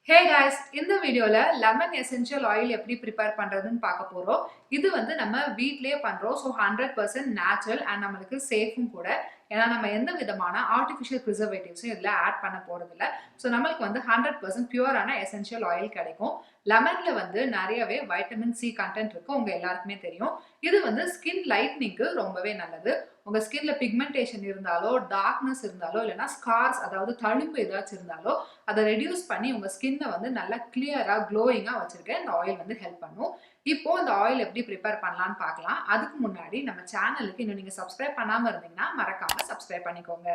Hey guys, இந்த வீடியோல lemon essential oil எப்படி ப்ரிப்பேர் பண்றதுன்னு பார்க்க போறோம். இது வந்து நம்ம வீட்லயே பண்றோம். ஸோ 100% நேச்சுரல் அண்ட் நம்மளுக்கு சேஃபும் கூட. ஏன்னா நம்ம எந்த விதமான ஆர்டிஃபிஷியல் ப்ரிசர்வேட்டிவ்ஸும் இதில் ஆட் பண்ண போறதில்ல. ஸோ நம்மளுக்கு வந்து 100% பியூரான எசென்ஷியல் ஆயில் கிடைக்கும். லெமன்ல வந்து நிறையவே வைட்டமின் சி கண்டென்ட் இருக்கு, உங்க எல்லாருக்குமே தெரியும். இது வந்து ஸ்கின் லைட்னிங்க்கு ரொம்பவே நல்லது. உங்க ஸ்கின்ல பிக்மெண்டேஷன் இருந்தாலோ, டார்க்னஸ் இருந்தாலோ, இல்லைன்னா ஸ்கார்ஸ் அதாவது தழும்பு ஏதாச்சும் இருந்தாலோ அதை ரெடியூஸ் பண்ணி உங்க ஸ்கின்னை வந்து நல்லா கிளியரா க்ளோயிங்கா வச்சிருக்க இந்த ஆயில் வந்து ஹெல்ப் பண்ணும். இப்போ இந்த ஆயில் எப்படி ப்ரிப்பேர் பண்ணலாம்னு பார்க்கலாம். அதுக்கு முன்னாடி நம்ம சேனலுக்கு இன்னும் நீங்க சப்ஸ்கிரைப் பண்ணாம இருந்தீங்கன்னா மறக்காம சப்ஸ்கிரைப் பண்ணிக்கோங்க.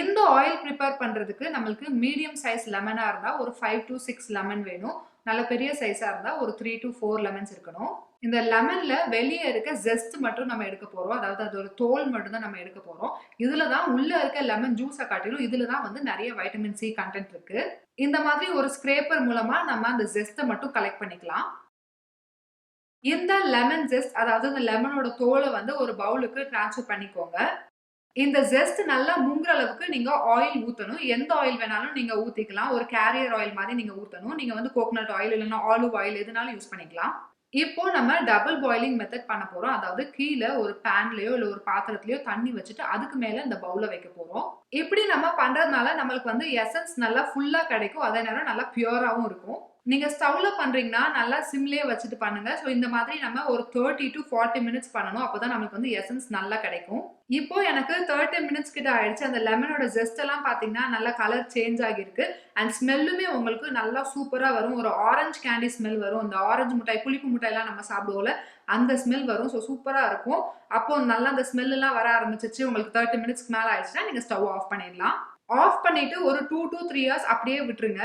இந்த ஆயில் ப்ரிப்பேர் பண்றதுக்கு நம்மளுக்கு மீடியம் சைஸ் லெமனா இருந்தா ஒரு 5 to 6 லெமன் வேணும். நல்ல பெரிய சைஸா இருந்தா ஒரு 3 to 4 லெமன்ஸ் இருக்கணும். இந்த லெமன்ல வெளியே இருக்க ஜெஸ்ட் மட்டும் நம்ம எடுக்க போறோம். அதாவது அதோட தோல் மட்டும் தான் நம்ம எடுக்க போறோம். இதுலதான் உள்ள இருக்க லெமன் ஜூஸை காட்டிலும் இதுலதான் வந்து நிறைய வைட்டமின் சி கண்டென்ட் இருக்கு. இந்த மாதிரி ஒரு ஸ்கிரேப்பர் மூலமா நம்ம அந்த ஜெஸ்ட்டை மட்டும் கலெக்ட் பண்ணிக்கலாம். இந்த லெமன் ஜெஸ்ட் அதாவது இந்த லெமனோட தோலை வந்து ஒரு பவுலுக்கு டிரான்ஸ்ஃபர் பண்ணிக்கோங்க. இந்த ஜெஸ்ட் நல்லா முங்குற அளவுக்கு நீங்க ஆயில் ஊத்தணும். எந்த ஆயில் வேணாலும் நீங்க ஊத்திக்கலாம். ஒரு கேரியர் ஆயில் மாதிரி நீங்க ஊத்தணும். நீங்க வந்து கோகனட் ஆயில் இல்லைன்னா ஆலிவ் ஆயில் எதுனாலும் யூஸ் பண்ணிக்கலாம். இப்போ நம்ம டபுள் பாயிலிங் மெத்தட் பண்ண போறோம். அதாவது கீழே ஒரு பேன்லயோ இல்ல ஒரு பாத்திரத்திலயோ தண்ணி வச்சுட்டு அதுக்கு மேல இந்த பவுல வைக்க போறோம். இப்படி நம்ம பண்றதுனால நம்மளுக்கு வந்து எசன்ஸ் நல்லா ஃபுல்லா கிடைக்கும். அதே நேரம் நல்லா பியூராவும் இருக்கும். நீங்க ஸ்டவ்ல பண்றீங்கன்னா நல்லா சிம்லயே வச்சுட்டு பண்ணுங்க. ஸோ இந்த மாதிரி நம்ம ஒரு 30 to 40 மினிட்ஸ் பண்ணணும். அப்பதான் நமக்கு வந்து எசன்ஸ் நல்லா கிடைக்கும். இப்போ எனக்கு 30 மினிட்ஸ் கிட்ட ஆயிடுச்சு. அந்த லெமனோட ஜெஸ்ட் எல்லாம் பாத்தீங்கன்னா நல்லா கலர் சேஞ்ச் ஆகிருக்கு. அண்ட் ஸ்மெல்லுமே உங்களுக்கு நல்லா சூப்பரா வரும். ஒரு ஆரஞ்சு கேண்டி ஸ்மெல் வரும். இந்த ஆரஞ்சு மிட்டாய், புளிப்பு மிட்டாய் எல்லாம் நம்ம சாப்பிடுவோம்ல, அந்த ஸ்மெல் வரும். ஸோ சூப்பரா இருக்கும். அப்போ நல்லா அந்த ஸ்மெல் எல்லாம் வர ஆரம்பிச்சிச்சு. உங்களுக்கு 30 மினிட்ஸ்க்கு மேல ஆயிடுச்சுன்னா நீங்க ஸ்டவ் ஆஃப் பண்ணிடலாம். ஆஃப் பண்ணிட்டு ஒரு 2 to 3 ஹவர்ஸ் அப்படியே விட்டுருங்க.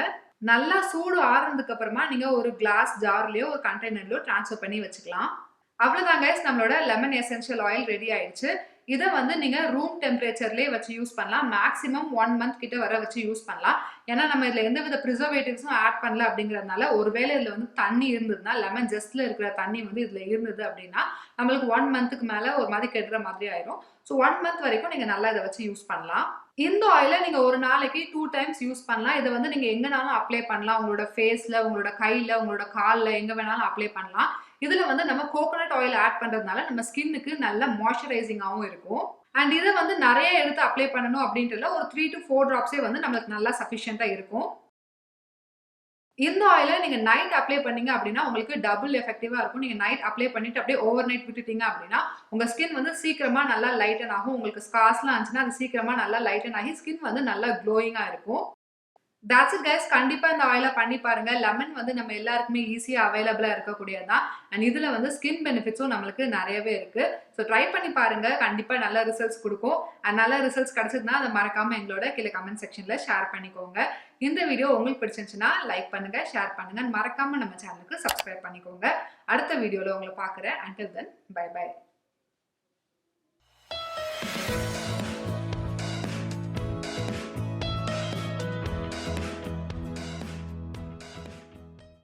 நல்லா சூடு ஆறுனதுக்கு அப்புறமா நீங்க ஒரு கிளாஸ் ஜார்லயோ ஒரு கண்டெய்னர்லயோ டிரான்ஸ்ஃபர் பண்ணி வச்சுக்கலாம். அவ்வளவுதான் கைஸ், நம்மளோட லெமன் எசென்ஷியல் ஆயில் ரெடி ஆயிடுச்சு. இதை வந்து நீங்க ரூம் டெம்பரேச்சர்லயே வச்சு யூஸ் பண்ணலாம். மேக்ஸிமம் 1 மந்த் கிட்ட வர வச்சு யூஸ் பண்ணலாம். ஏன்னா நம்ம இதுல எந்த வித ப்ரிசர்வேட்டிவ்ஸும் ஆட் பண்ணல அப்படிங்கறதுனால ஒருவேளை இதுல வந்து தண்ணி இருந்ததுன்னா, லெமன் ஜெஸ்ட்ல இருக்கிற தண்ணி வந்து இதுல இருந்தது அப்படின்னா நம்மளுக்கு 1 மந்த்துக்கு மேல ஒரு மாதிரி கெடுற மாதிரி ஆயிரும். ஸோ 1 மந்த் வரைக்கும் நீங்க நல்லா இதை வச்சு யூஸ் பண்ணலாம். இந்த ஆயிலை நீங்க ஒரு நாளைக்கு 2 டைம்ஸ் யூஸ் பண்ணலாம். இதை வந்து நீங்க எங்கனாலும் அப்ளை பண்ணலாம். உங்களோட ஃபேஸ்ல, உங்களோட கையில, உங்களோட கால்ல எங்க வேணாலும் அப்ளை பண்ணலாம். இதுல வந்து நம்ம கோகனட் ஆயில் ஆட் பண்றதுனால நம்ம ஸ்கின்னுக்கு நல்ல மாய்ஸ்சரைசிங்காவும் இருக்கும். அண்ட் இதை வந்து நிறைய எடுத்து அப்ளை பண்ணணும் அப்படின்றதுல ஒரு 3 to 4 டிராப்ஸே வந்து நம்மளுக்கு நல்லா சஃபிஷியண்டா இருக்கும். இந்த ஆயிலை நீங்க நைட் அப்ளை பண்ணீங்க அப்படின்னா உங்களுக்கு டபுள் எஃபெக்டிவா இருக்கும். நீங்க நைட் அப்ளை பண்ணிட்டு அப்படியே ஓவர் நைட் விட்டுட்டீங்க அப்படின்னா உங்க ஸ்கின் வந்து சீக்கிரமா நல்லா லைட்டன் ஆகும். உங்களுக்கு ஸ்கார்ஸ்லாம் இருந்துச்சுன்னா அது சீக்கிரமா நல்லா லைட்டன் ஆகி ஸ்கின் வந்து நல்லா க்ளோயிங்கா இருக்கும். that's it guys, கண்டிப்பா இந்த ஆயிலை பண்ணி பாருங்க. லெமன் வந்து நம்ம எல்லாருக்குமே ஈஸியா அவைலபிளா இருக்கக்கூடியதுதான். அண்ட் இதுல வந்து ஸ்கின் பெனிஃபிட்ஸும் நம்மளுக்கு நிறையவே இருக்கு. ஸோ ட்ரை பண்ணி பாருங்க, கண்டிப்பா நல்ல ரிசல்ட்ஸ் கொடுக்கும். அண்ட் நல்ல ரிசல்ட்ஸ் கிடைச்சதுன்னா அதை மறக்காம எங்களோட கீழே கமெண்ட் செக்ஷன்ல ஷேர் பண்ணிக்கோங்க. இந்த வீடியோ உங்களுக்கு பிடிச்சிருந்துச்சுன்னா லைக் பண்ணுங்க, ஷேர் பண்ணுங்க, மறக்காம நம்ம சேனலுக்கு சப்ஸ்கிரைப் பண்ணிக்கோங்க. அடுத்த வீடியோல உங்களை பாக்குறேன். until then, bye bye.